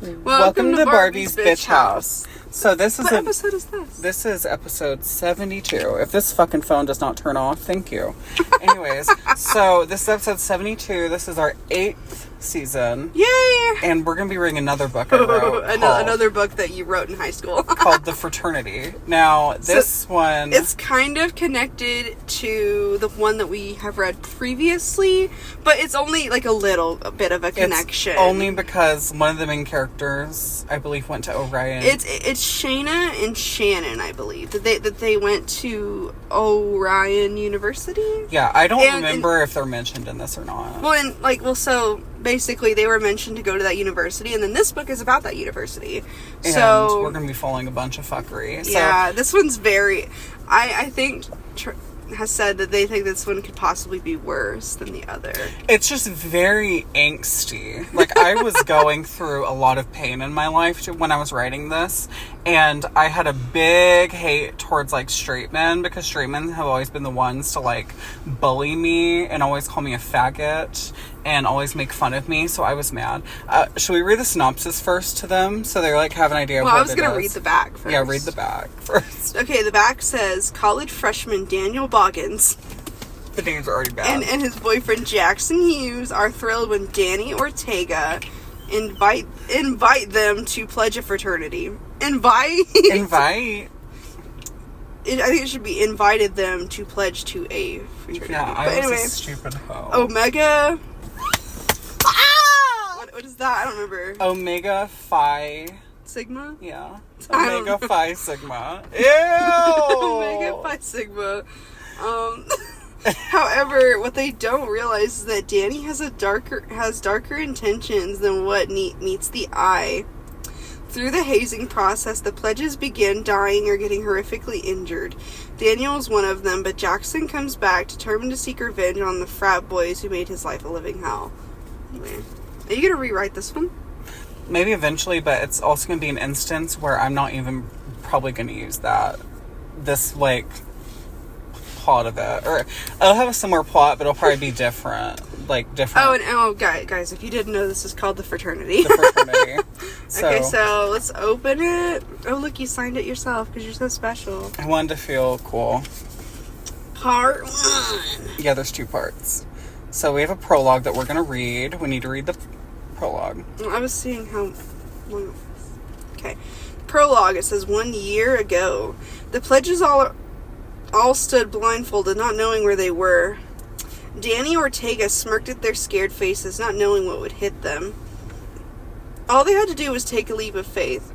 Welcome to Barbie's Bitch House. So this is What episode is this? This is episode 72. If this fucking phone does not turn off, thank you. Anyways, so this is episode 72. This is our 8th season. Yay! And we're going to be reading another book I wrote. Another book that you wrote in high school. Called The Fraternity. Now, this one... It's kind of connected to the one that we have read previously, but it's only like a little bit of a connection. It's only because one of the main characters, I believe, went to Orion. It's Shayna and Shannon, I believe. That they went to Orion University? Yeah, I don't remember if they're mentioned in this or not. So basically they were mentioned to go to that university, and then this book is about that university. And so we're going to be following a bunch of fuckery. Yeah, this one's very... I think... has said that they think this one could possibly be worse than the other. It's just very angsty. Like, I was going through a lot of pain in my life when I was writing this, and I had a big hate towards, like, straight men, because straight men have always been the ones to, like, bully me and always call me a faggot and always make fun of me, so I was mad. Should we read the synopsis first to them so they, like, have an idea of what it is? Well, I was going to read the back first. Yeah, read the back first. Okay, the back says, college freshman Daniel Boggins... The names are already bad. And his boyfriend Jackson Hughes are thrilled when Danny Ortega invite them to pledge a fraternity. Invite? I think it should be invited them to pledge to a fraternity. Yeah, I was a stupid hoe. Omega... What is that? I don't remember. Omega Phi... Sigma? Yeah. Omega Phi Sigma. Ew! Omega Phi Sigma. However, what they don't realize is that Danny has darker intentions than what meets the eye. Through the hazing process, the pledges begin dying or getting horrifically injured. Daniel is one of them, but Jackson comes back determined to seek revenge on the frat boys who made his life a living hell. Anyway, are you gonna rewrite this one? Maybe eventually, but it's also gonna be an instance where I'm not even probably gonna use this, like, plot of it. Or it'll have a similar plot, but it'll probably be different. Guys, if you didn't know, this is called The Fraternity. The Fraternity. Okay, so let's open it. Oh, look, you signed it yourself because you're so special. I wanted to feel cool. Part 1. Yeah, there's 2 parts. So we have a prologue that we're going to read. We need to read the prologue. I was seeing how long... Okay. Prologue, it says, 1 year ago. The pledges all stood blindfolded, not knowing where they were. Danny Ortega smirked at their scared faces, not knowing what would hit them. All they had to do was take a leap of faith.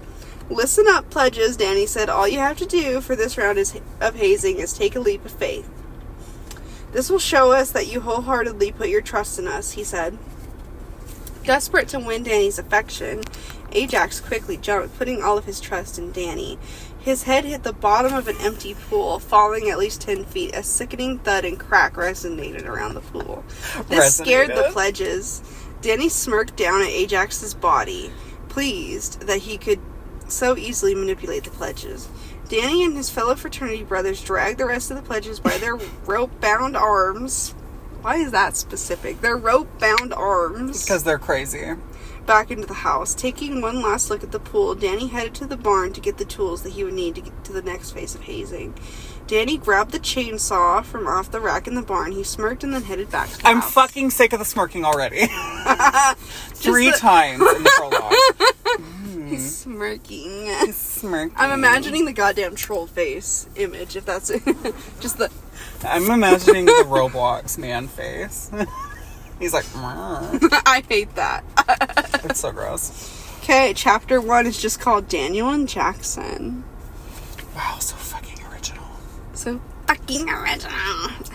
Listen up, pledges, Danny said. All you have to do for this round of hazing is take a leap of faith. This will show us that you wholeheartedly put your trust in us, he said. Desperate to win Danny's affection, Ajax quickly jumped, putting all of his trust in Danny. His head hit the bottom of an empty pool, falling at least 10 feet. A sickening thud and crack resonated around the pool. This scared the pledges. Danny smirked down at Ajax's body, pleased that he could so easily manipulate the pledges. Danny and his fellow fraternity brothers dragged the rest of the pledges by their rope-bound arms. Why is that specific? Their rope-bound arms. Because they're crazy. Back into the house. Taking one last look at the pool, Danny headed to the barn to get the tools that he would need to get to the next phase of hazing. Danny grabbed the chainsaw from off the rack in the barn. He smirked and then headed back to the house. Fucking sick of the smirking already. 3 times in the prologue. He's smirking. He's smirking. I'm imagining the goddamn troll face image, if that's it. Just the... I'm imagining the Roblox man face. He's like, I hate that. It's so gross. Okay, chapter 1 is just called Daniel and Jackson. Wow, so fucking original. So fucking original.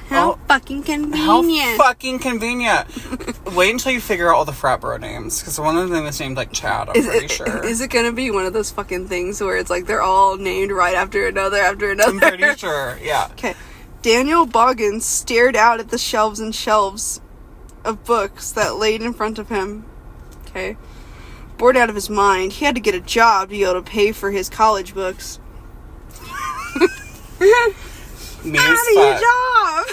How fucking convenient. How fucking convenient. Wait until you figure out all the frat bro names, because one of them is named like Chad, I'm pretty sure. Is it gonna be one of those fucking things where it's like they're all named right after another after another? I'm pretty sure, yeah. Okay. Daniel Boggins stared out at the shelves and shelves of books that laid in front of him. Okay. Bored out of his mind, he had to get a job to be able to pay for his college books. I need a job!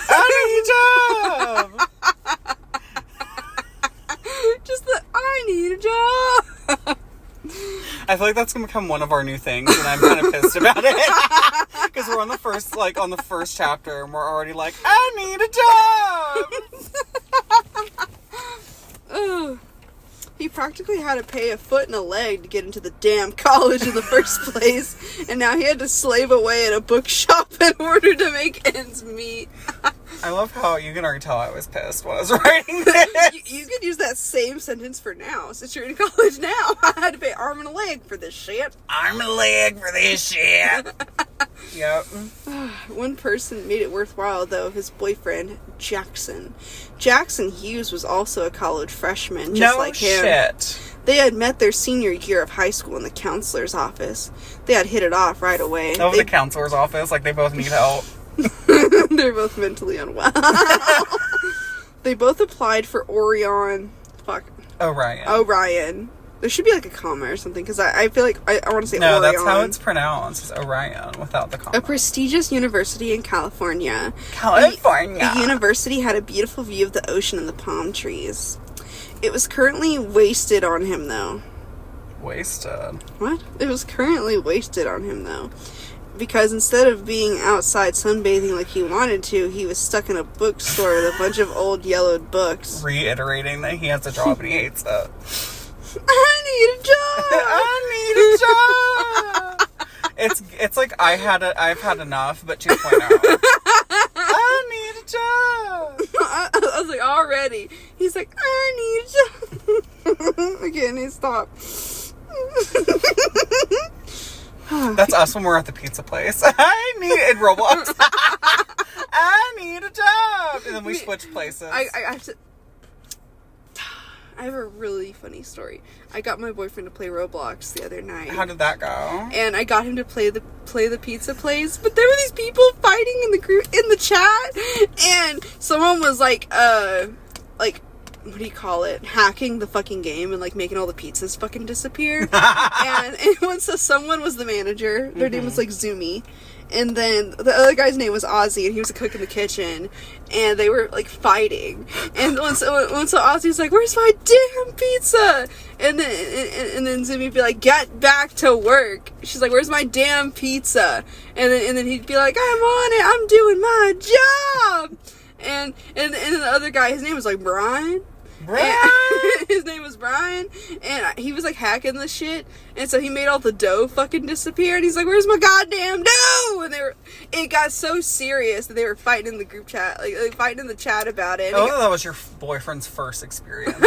Just the I need a job! I feel like that's gonna become one of our new things, and I'm kind of pissed about it. Because we're on the first chapter, and we're already like, I need a job! Ugh. He practically had to pay a foot and a leg to get into the damn college in the first place, and now he had to slave away at a bookshop in order to make ends meet. I love how you can already tell I was pissed when I was writing this. You could use that same sentence for now, since you're in college now. I had to pay arm and a leg for this shit. Arm and a leg for this shit. Yep. One person made it worthwhile, though, his boyfriend, Jackson. Jackson Hughes was also a college freshman, just like him. Shit. They had met their senior year of high school in the counselor's office. They had hit it off right away. Oh, the counselor's office? Like, they both need help. They're both mentally unwell. They both applied for Orion. Orion. There should be like a comma or something, because I feel like I want to say Orion. No, that's how it's pronounced. It's Orion without the comma. A prestigious university in California. California. The university had a beautiful view of the ocean and the palm trees. It was currently wasted on him, though. Wasted? What? It was currently wasted on him, though. Because instead of being outside sunbathing like he wanted to, he was stuck in a bookstore with a bunch of old yellowed books. Reiterating that he has a job and he hates it. I need a job! It's like I've had enough, but 2.0. I need a job! I was like, already. He's like, I need a job. Again, he stopped. That's us when we're at the pizza place. I need in Roblox. I need a job, and then we switch places. I have a really funny story. I got my boyfriend to play Roblox the other night. How did that go? And I got him to play the pizza place, but there were these people fighting in the group in the chat, and someone was like what do you call it? Hacking the fucking game and like making all the pizzas fucking disappear. and so someone was the manager. Their name was like Zumi. And then the other guy's name was Ozzy, and he was a cook in the kitchen, and they were like fighting. And once Ozzy's like, "Where's my damn pizza?" And then Zumi would be like, "Get back to work." She's like, "Where's my damn pizza?" And then he'd be like, "I'm on it. I'm doing my job." And the other guy, his name was like Brian. His name was Brian, and he was like hacking the shit, and so he made all the dough fucking disappear, and he's like, "Where's my goddamn dough?" And it got so serious that they were fighting in the group chat, like fighting in the chat about it. Oh, that was your boyfriend's first experience.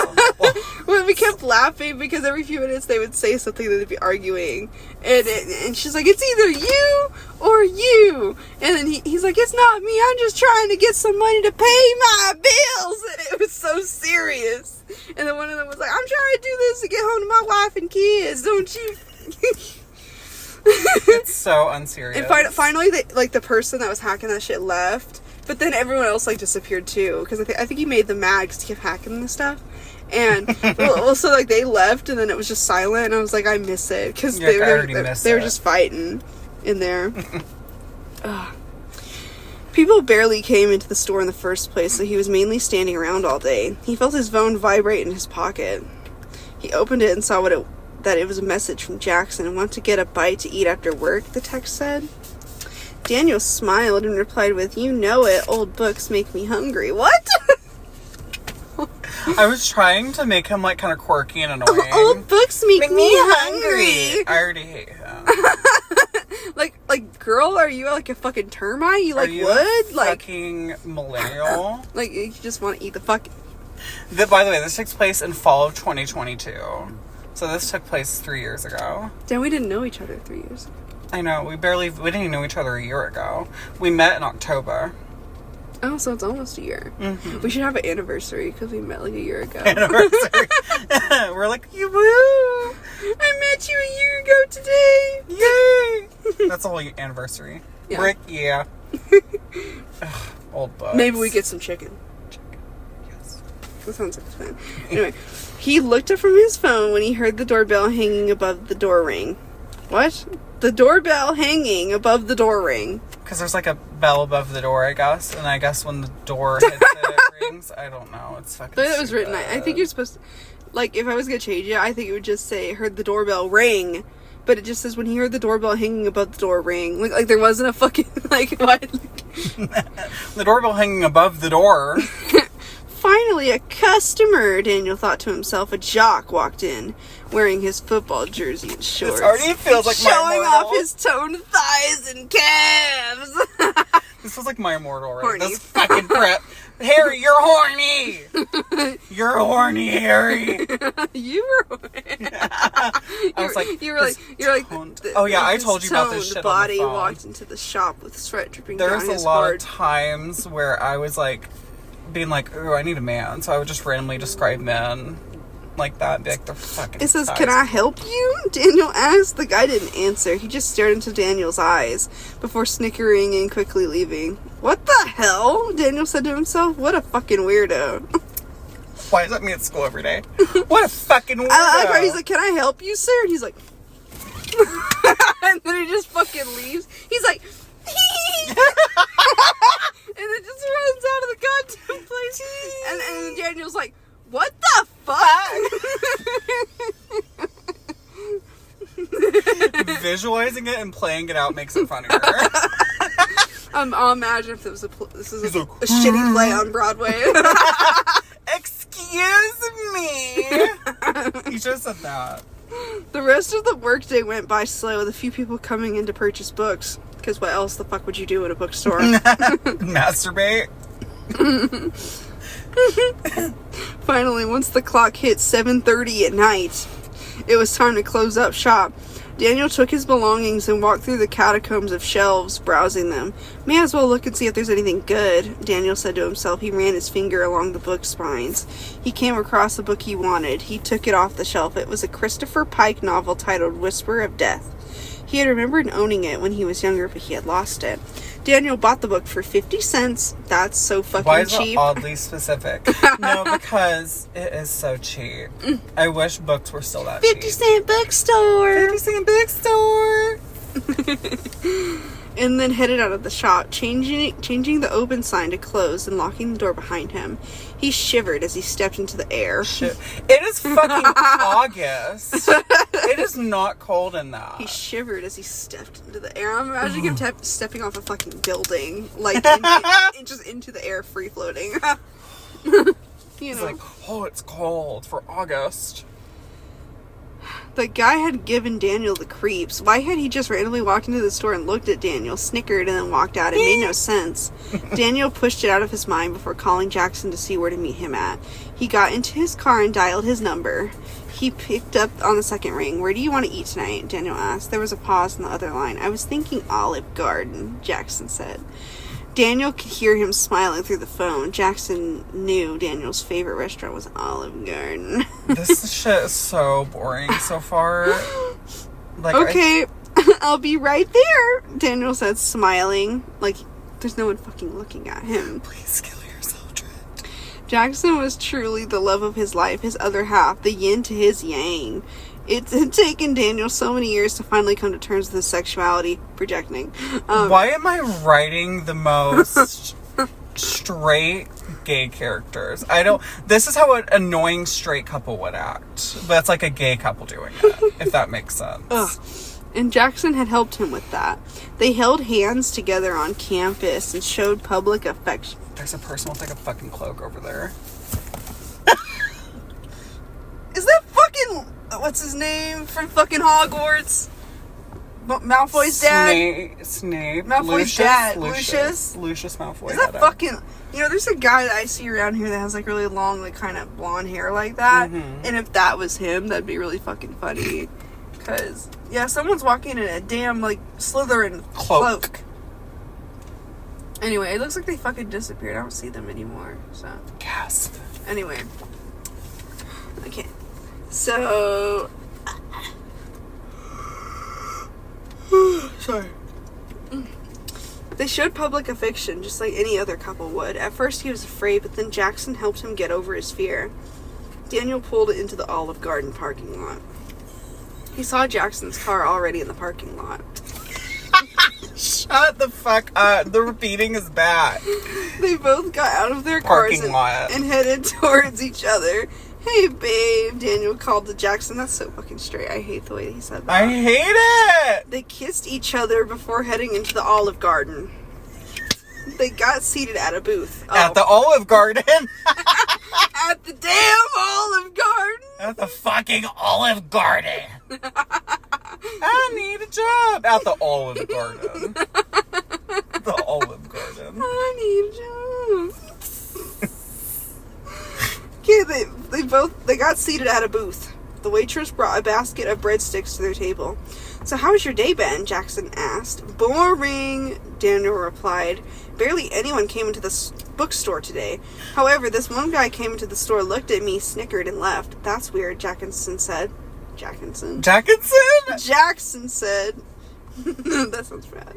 Well, we kept laughing because every few minutes they would say something that they'd be arguing, and she's like, "It's either you or you," and then he's like, "It's not me. I'm just trying to get some money to pay my bills," and it was so serious. And then one of them was like, "I'm trying to do this to get home to my wife and kids, don't you?" It's so unserious. And finally, the person that was hacking that shit left, but then everyone else like disappeared too, because I think he made them mad because he kept hacking the stuff. And so like they left, and then it was just silent, and I was like, I miss it, because they were just fighting in there. People barely came into the store in the first place, so he was mainly standing around all day. He felt his phone vibrate in his pocket. He opened it and saw that it was a message from Jackson and wanted to get a bite to eat after work, the text said. Daniel smiled and replied with, "You know it, old books make me hungry." What? I was trying to make him like kind of quirky and annoying. Old books make me hungry. I already hate him. Like, girl, are you like a fucking termite? You like wood? A like fucking millennial? Like you just want to eat the fuck. By the way, this takes place in fall of 2022. So this took place 3 years ago. Then we didn't know each other 3 years ago. I know. We didn't even know each other a year ago. We met in October. Oh, so it's almost a year. Mm-hmm. We should have an anniversary because we met like a year ago. Anniversary. We're like, woo! I met you a year ago today. Yay! That's the whole anniversary. Yeah. Rick, yeah. Ugh, old bugs. Maybe we get some chicken. Yes. That sounds like a plan. Anyway, he looked up from his phone when he heard the doorbell hanging above the door ring. What? The doorbell hanging above the door ring. Because there's like a bell above the door, I guess. And I guess when the door hits it rings. I don't know. It's fucking But it was written. I think you're supposed to... Like, if I was going to change it, I think it would just say, heard the doorbell ring. but it just says when he heard the doorbell hanging above the door ring. Like there wasn't a fucking, like, what? The doorbell hanging above the door. Finally, a customer, Daniel thought to himself. A jock walked in, wearing his football jersey and shorts. This already feels like showing my off his toned thighs and calves. This feels like my immortal, right? Horny. This fucking prep. Harry, you're horny! You're horny, Harry! You were like, oh yeah, I told you about this shit body on the phone. walked into the shop with sweat dripping There down was his a lot hoard. of times where I was like, being like, ooh, I need a man. So I would just randomly describe men like that, be like, they're fucking It says, thighs. "Can I help you?" Daniel asked. The guy didn't answer. He just stared into Daniel's eyes before snickering and quickly leaving. What the hell? Daniel said to himself. What a fucking weirdo. Why is that me at school every day? What a fucking weirdo. I like how he's like, "Can I help you, sir?" And he's like, and then he just fucking leaves. He's like, and then just runs out of the goddamn place. And then Daniel's like, "What the fuck?" Visualizing it and playing it out makes it funnier. I'll imagine if this is He's a like, shitty play on Broadway. Excuse me. You should have said that. The rest of the workday went by slow, with a few people coming in to purchase books. Because what else the fuck would you do at a bookstore? Masturbate. Finally, once the clock hit 7:30 at night, it was time to close up shop. Daniel took his belongings and walked through the catacombs of shelves, browsing them. May as well look and see if there's anything good, Daniel said to himself. He ran his finger along the book spines. He came across the book he wanted. He took it off the shelf. It was a Christopher Pike novel titled Whisper of Death. He had remembered owning it when he was younger, but he had lost it. Daniel bought the book for 50 cents. That's so fucking Why is cheap. it oddly specific? No, because it is so cheap. I wish books were still that 50 cheap. cent bookstore. 50 cent bookstore. And then headed out of the shop, changing the open sign to closed and locking the door behind him. He shivered as he stepped into the air. Shit. It is fucking August. It is not cold in that. He shivered as he stepped into the air. I'm imagining him stepping off a fucking building, like just into the air, free floating. He's like, oh, it's cold for August. The guy had given Daniel the creeps. Why had he just randomly walked into the store and looked at Daniel, snickered, and then walked out? It made no sense. Daniel pushed it out of his mind before calling Jackson to see where to meet him at. He got into his car and dialed his number. He picked up on the second ring. "Where do you want to eat tonight?" Daniel asked. There was a pause on the other line. "I was thinking Olive Garden," Jackson said. Daniel could hear him smiling through the phone. Jackson knew Daniel's favorite restaurant was Olive Garden. This shit is so boring so far. Like, okay, I'll be right there, Daniel said, smiling. Like, there's no one fucking looking at him. Please kill yourself, Trent. Jackson was truly the love of his life, his other half, the yin to his yang. It had taken Daniel so many years to finally come to terms with his sexuality, projecting. Why am I writing the most straight gay characters? This is how an annoying straight couple would act. But it's like a gay couple doing it, if that makes sense. Ugh. And Jackson had helped him with that. They held hands together on campus and showed public affection. There's a person with like a fucking cloak over there. Is that fucking... What's his name from fucking Hogwarts? Malfoy's dad? Snape. Malfoy's Lucius? dad. Lucius Malfoy. Is that fucking... You know, there's a guy that I see around here that has like really long, like kind of blonde hair like that. Mm-hmm. And if that was him, that'd be really fucking funny. Because, yeah, someone's walking in a damn, like, Slytherin cloak. Anyway, it looks like they fucking disappeared. I don't see them anymore, so... Gasp. Anyway. Okay. So... Sorry. They showed public affection, just like any other couple would. At first he was afraid, but then Jackson helped him get over his fear. Daniel pulled it into the Olive Garden parking lot. He saw Jackson's car already in the parking lot. Shut the fuck up. The repeating is bad. They both got out of their cars Parking lot. and headed towards each other, Hey, babe, Daniel called to Jackson. That's so fucking straight. I hate the way he said that. I hate it! They kissed each other before heading into the Olive Garden. They got seated at a booth. At the Olive Garden? At the damn Olive Garden! At the fucking Olive Garden! I need a job! At the Olive Garden. The Olive Garden. I need a job. Okay, they got seated at a booth. The waitress brought a basket of breadsticks to their table. So how's your day been? Jackson asked. Boring, Daniel replied. Barely anyone came into the bookstore today. However, this one guy came into the store, looked at me, snickered, and left. That's weird, Jackson said. Jackson said. That sounds bad.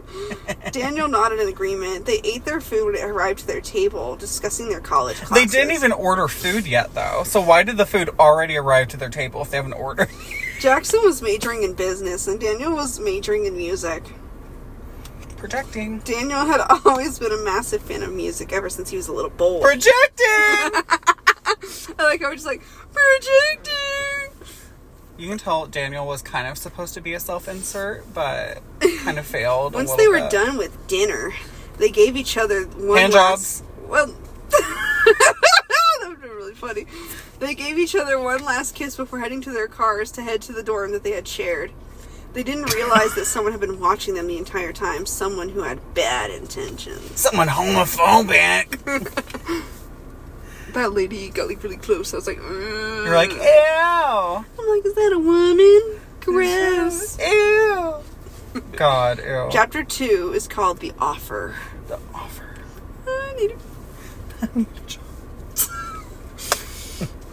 Daniel nodded in agreement. They ate their food when it arrived to their table, discussing their college classes. They didn't even order food yet, though. So why did the food already arrive to their table if they haven't ordered? Jackson was majoring in business, and Daniel was majoring in music. Projecting. Daniel had always been a massive fan of music ever since he was a little boy. Projecting! I like how we're just like, projecting! You can tell Daniel was kind of supposed to be a self-insert, but kind of failed. Once they were done with dinner, they gave each other one hand jobs. Well, that would be really funny. They gave each other one last kiss before heading to their cars to head to the dorm that they had shared. They didn't realize that someone had been watching them the entire time. Someone who had bad intentions. Someone homophobic. That lady got like really close. I was like, You're like, ew. I'm like, is that a woman? Gross. Ew. God, ew. Chapter 2 is called The Offer. The Offer. I need I need a job.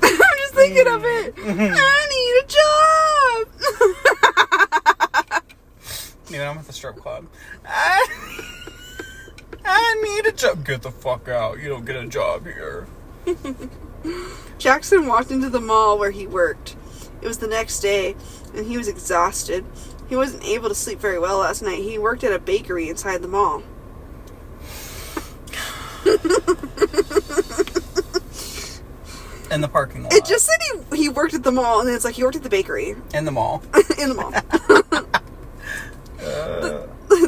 I'm just thinking of it. I need a job. Even I'm at the strip club. I need a job. Get the fuck out. You don't get a job here. Jackson walked into the mall where he worked. It was the next day, and he was exhausted. He wasn't able to sleep very well last night. He worked at a bakery inside the mall. In the parking lot. It just said he worked at the mall, and then it's like he worked at the bakery. In the mall. In the mall.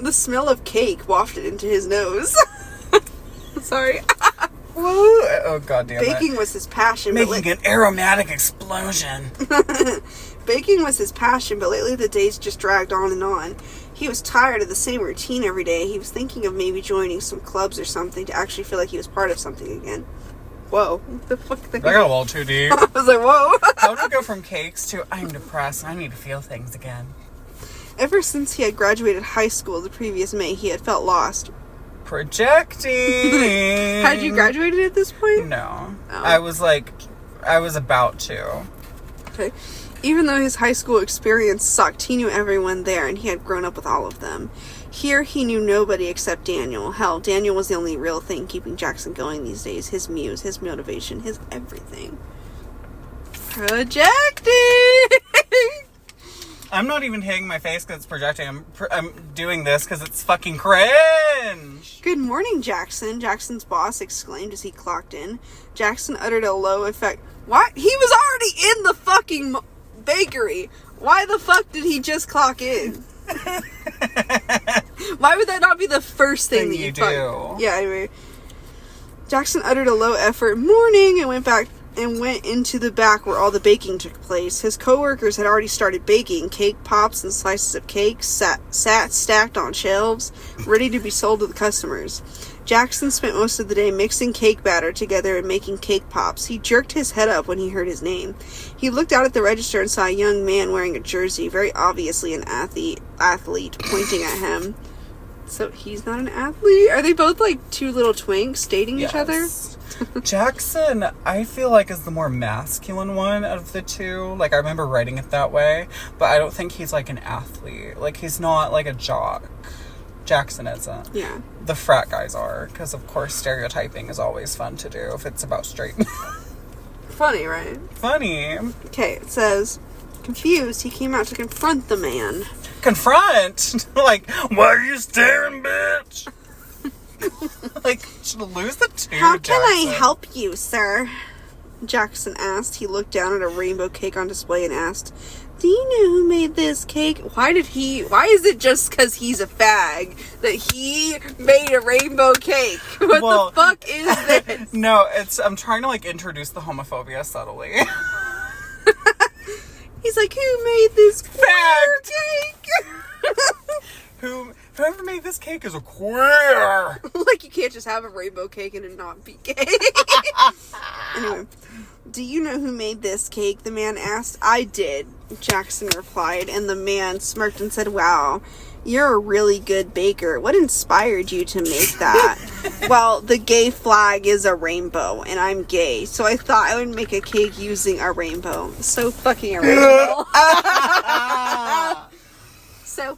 The smell of cake wafted into his nose. Sorry. Oh, God damn it. Baking was his passion. Making an aromatic explosion. Baking was his passion, but lately the days just dragged on and on. He was tired of the same routine every day. He was thinking of maybe joining some clubs or something to actually feel like he was part of something again. Whoa. What the fuck? That got a little too deep. I was like, whoa. How did it go from cakes to I'm depressed, I need to feel things again? Ever since he had graduated high school the previous May, he had felt lost. Projecting. Had you graduated at this point? No. Oh. I was about to. Okay. Even though his high school experience sucked, he knew everyone there and he had grown up with all of them. Here, he knew nobody except Daniel. Hell, Daniel was the only real thing keeping Jackson going these days. His muse, his motivation, his everything. Projecting! I'm not even hitting my face because it's projecting. I'm doing this because it's fucking cringe. Good morning, Jackson, Jackson's boss exclaimed as he clocked in. Jackson uttered a low effect. What? He was already in the fucking bakery. Why the fuck did he just clock in? Why would that not be the first thing that you do? Yeah, anyway. Jackson uttered a low effort morning and went into the back where all the baking took place. His coworkers had already started baking. Cake pops and slices of cake sat stacked on shelves, ready to be sold to the customers. Jackson spent most of the day mixing cake batter together and making cake pops. He jerked his head up when he heard his name. He looked out at the register and saw a young man wearing a jersey, very obviously an athlete, pointing at him. So he's not an athlete? Are they both like two little twinks dating each other? Jackson, I feel like, is the more masculine one of the two. Like, I remember writing it that way, but I don't think he's like an athlete. Like, he's not like a jock. Jackson isn't. Yeah. The frat guys are, because of course stereotyping is always fun to do if it's about straight. Funny, right? Funny. Okay, it says, confused, he came out to confront the man. Confront? Like, why are you staring, bitch? Like, should lose the two. How can I help you, sir? Jackson asked. He looked down at a rainbow cake on display and asked, do you know who made this cake? Why is it just because he's a fag that he made a rainbow cake? What the fuck is this? No, I'm trying to, like, introduce the homophobia subtly. He's like, who made this fag cake? Whoever made this cake is a queer. Like, you can't just have a rainbow cake and it not be gay. Anyway, do you know who made this cake? The man asked. I did, Jackson replied, and the man smirked and said, wow, you're a really good baker. What inspired you to make that? Well, the gay flag is a rainbow, and I'm gay, so I thought I would make a cake using a rainbow. So fucking original. So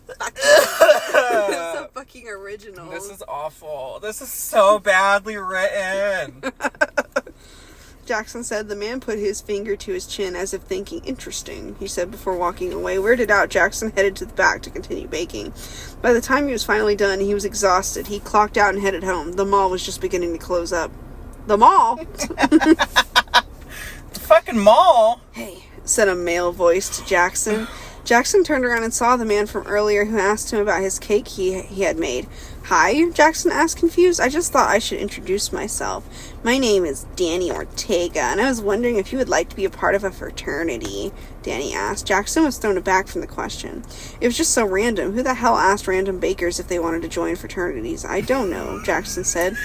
fucking original. This is awful. This is so badly written. Jackson said the man put his finger to his chin as if thinking, interesting, he said before walking away. Weirded out, Jackson headed to the back to continue baking. By the time he was finally done, he was exhausted. He clocked out and headed home. The mall was just beginning to close up. The mall? The fucking mall? Hey, said a male voice to Jackson. Jackson turned around and saw the man from earlier who asked him about his cake he had made. Hi, Jackson asked, confused. I just thought I should introduce myself. My name is Danny Ortega, and I was wondering if you would like to be a part of a fraternity, Danny asked. Jackson was thrown aback from the question. It was just so random. Who the hell asked random bakers if they wanted to join fraternities? I don't know, Jackson said.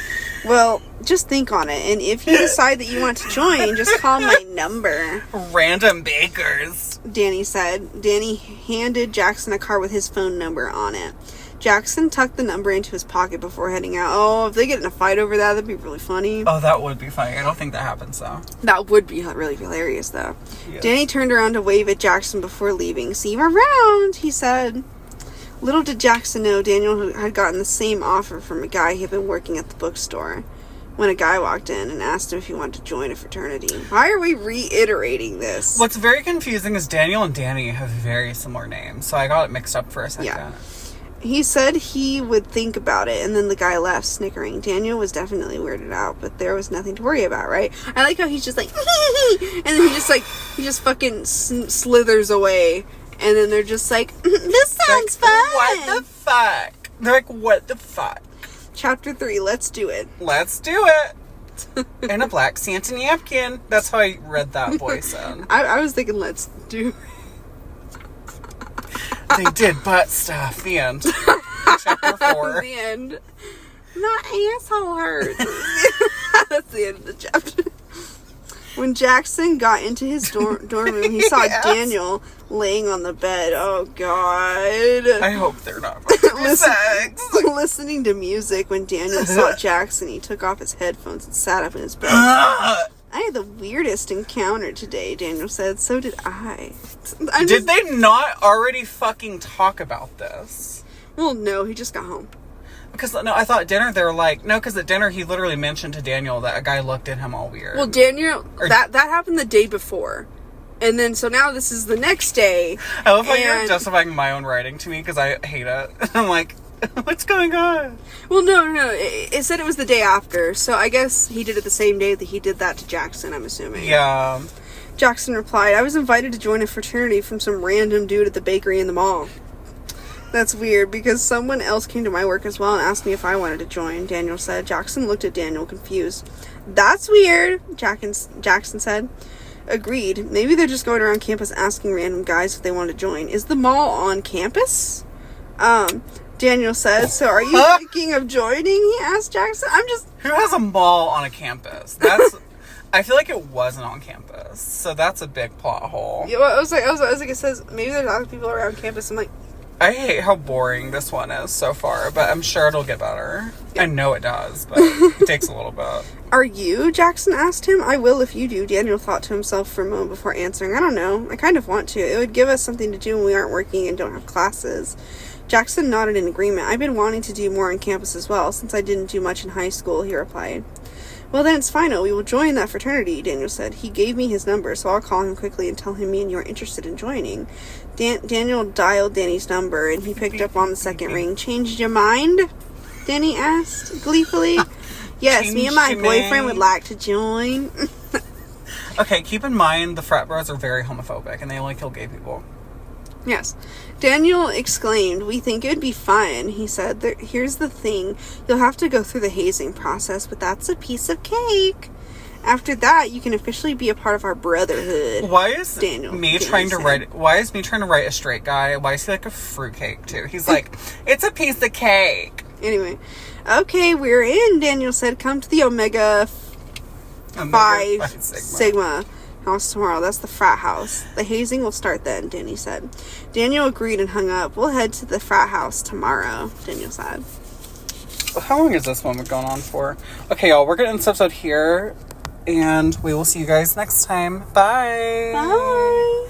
Well, just think on it, and if you decide that you want to join, just call my number. Random bakers, Danny said. Danny handed Jackson a card with his phone number on it. Jackson tucked the number into his pocket before heading out. Oh, if they get in a fight over that, that'd be really funny. Oh, that would be funny. I don't think that happens, though. That would be really hilarious, though. Yes. Danny turned around to wave at Jackson before leaving. See you around, he said. Little did Jackson know Daniel had gotten the same offer from a guy he had been working at the bookstore. When a guy walked in and asked him if he wanted to join a fraternity. Why are we reiterating this? What's very confusing is Daniel and Danny have very similar names, so I got it mixed up for a second. Yeah. He said he would think about it, and then the guy left, snickering. Daniel was definitely weirded out, but there was nothing to worry about, right? I like how he's just like, and then he just fucking slithers away, and then they're just like, this sounds fun! What the fuck? They're like, what the fuck? Chapter 3, let's do it. Let's do it! In a black Santa napkin. That's how I read that voice in. I was thinking, let's do it. They did butt stuff. The end. Chapter 4. The end. My asshole hurts. That's the end of the chapter. When Jackson got into his dorm room, he saw Yes. Daniel laying on the bed. Oh, God. I hope they're not going to do sex. Listening to music. When Daniel saw Jackson, he took off his headphones and sat up in his bed. I had the weirdest encounter today, Daniel said. So did I. Did they not already fucking talk about this? Well, no, he just got home. Because, no, I thought at dinner they were like, no, because at dinner he literally mentioned to Daniel that a guy looked at him all weird. Well, Daniel, that happened the day before. And then, so now this is the next day. I love how you're justifying my own writing to me because I hate it. I'm like, what's going on? Well, no. It said it was the day after. So I guess he did it the same day that he did that to Jackson, I'm assuming. Yeah. Jackson replied, I was invited to join a fraternity from some random dude at the bakery in the mall. That's weird because someone else came to my work as well and asked me if I wanted to join, Daniel said. Jackson looked at Daniel confused. That's weird, Jackson said. Agreed. Maybe they're just going around campus asking random guys if they want to join. Is the mall on campus? Daniel said. So are you thinking of joining? He asked Jackson. Who has a mall on a campus? That's... I feel like it wasn't on campus, so that's a big plot hole. Yeah, well, I was like, it says maybe there's other people around campus. I'm like, I hate how boring this one is so far, but I'm sure it'll get better. Yeah. I know it does, but it takes a little bit. Are you? Jackson asked him. I will if you do. Daniel thought to himself for a moment before answering. I don't know. I kind of want to. It would give us something to do when we aren't working and don't have classes. Jackson nodded in agreement. I've been wanting to do more on campus as well, since I didn't do much in high school, he replied. Well, then it's final. We will join that fraternity, Daniel said. He gave me his number, so I'll call him quickly and tell him me and you are interested in joining. Daniel dialed Danny's number, and he picked up on the second ring. Changed your mind? Danny asked gleefully. Yes, me and my boyfriend would like to join. Okay, keep in mind the frat bros are very homophobic and they only kill gay people. Yes. Daniel exclaimed, "We think it would be fun." He said, "Here's the thing. You'll have to go through the hazing process, but that's a piece of cake. After that, you can officially be a part of our brotherhood." Why is Daniel trying to write a straight guy? Why is he like a fruitcake too? He's like, it's a piece of cake. Anyway. "Okay, we're in," Daniel said. "Come to the Omega Phi Sigma house tomorrow. That's the frat house. The hazing will start then," Danny said. Daniel agreed and hung up. "We'll head to the frat house tomorrow," Daniel said. How long is this moment going on for? Okay, y'all, we're going to end this episode here, and we will see you guys next time. Bye. Bye.